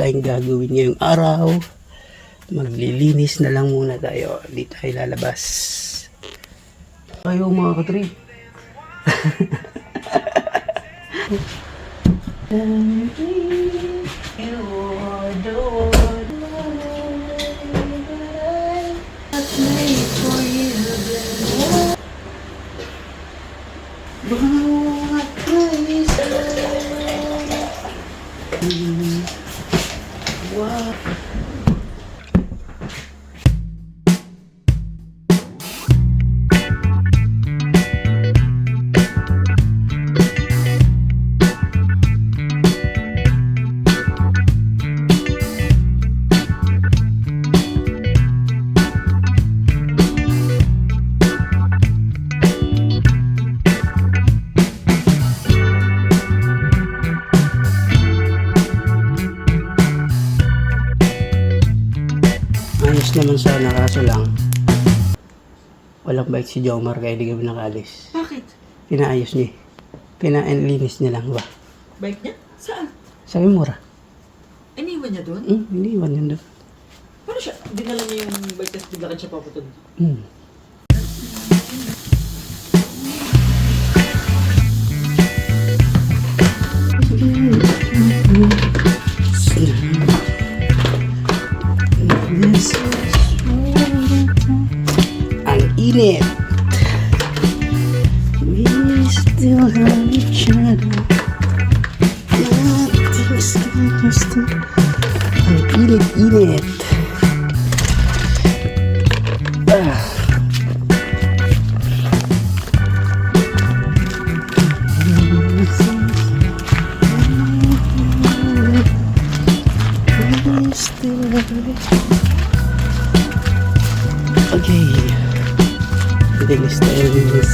tayong gagawin ngayong araw. Maglilinis na lang muna tayo. Di tayo lalabas. Ayaw mga katrip. Wow. Ayos naman sana, kaso lang walang bike si Jomar kaya di kami nakalis. Bakit? Pinaayos niya. Pinaenlinis niya lang ba? Bike niya? Saan? Sa mura. Iniwan niya doon? Hindi iwan yun doon. Paano siya? Dinala niya yung bike tapos biglakan siya papunta doon? Ang init. We still have each other. Nothing's gonna stop. Ang init-init. Okay. Bilis tayo bilis.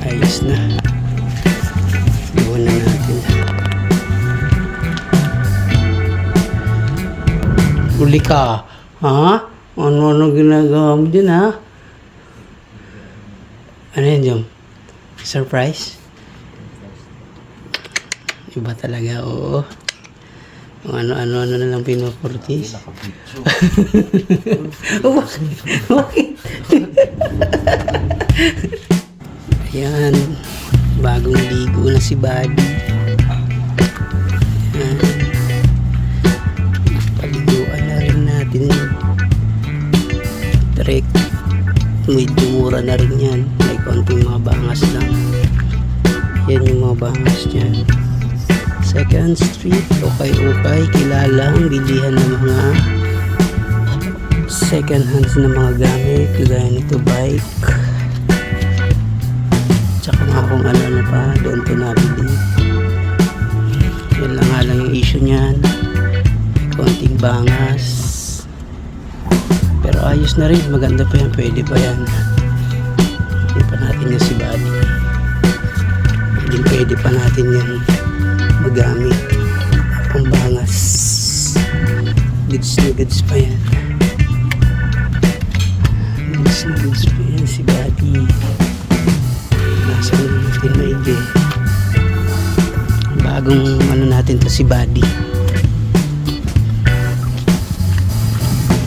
Ayos na. Iwan na natin. Uli ka. Ha? Ano ginagawa mo dyan, ha? Ano yan, Jom? Surprise? Iba talaga, oo. Ano na lang pinupurtis. Bakit? Ayan, bagong ligo na si Buddy. Ayan. Paliguan na rin natin. Direct. Medyo mura na rin yan. May konting mga bangas lang. Ayan yung mga bangas dyan. Second Street, okay. Kilalang bilihan ng mga second hands na mga gamit. Kagaya nito bike. Tsaka mga kung ano pa, doon ko nabili. Yan lang nga lang yung issue niyan. May konting bangas. Pero ayos na rin, maganda pa yan, pwede pa yan. Hindi pa natin yung si Buddy. Pwede pa natin yan magamit. goods pa yan. Goods pa yan si Buddy. Nasa natin maigi. Bagong ano natin to si Buddy.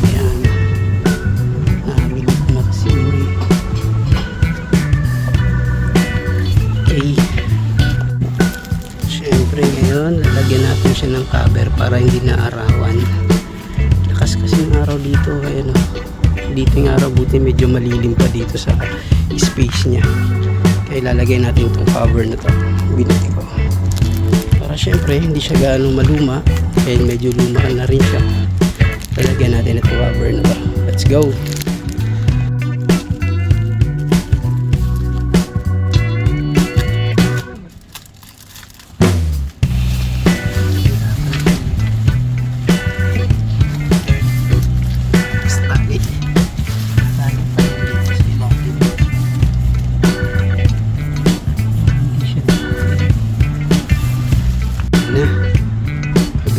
Ayan. Nakabili ko na kasi yun eh. Okay. Siyempre ngayon, lalagyan natin siya ng cover para hindi na arawan. Lakas kasi ng araw dito. Kaya no, dito yung araw, buti medyo malilim pa dito sa space niya. Kaya lalagyan natin itong cover na to. Binili ko. Para syempre, hindi siya gaano maluma. Kaya medyo luma na rin siya. Lalagyan natin itong cover na to. Let's go!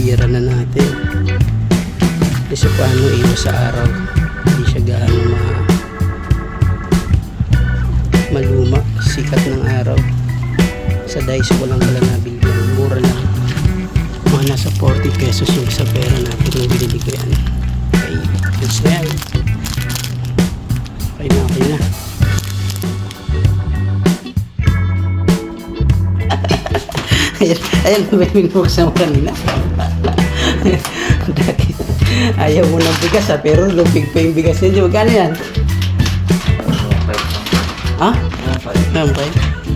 Pabira na natin kasi paano iwas sa araw, hindi siya gaano maluma, sikat ng araw. Sa Daiso ko lang pala nabili, mura lang, mga nasa 40 pesos yung sa pera natin yung binili ko yan. Okay, goods na yan. Okay na ayan may binuksan mo kanina. Ayaw mo ng bigas ha, pero lupig pa yung bigas niya. Magkano yan? Ha? 1.5.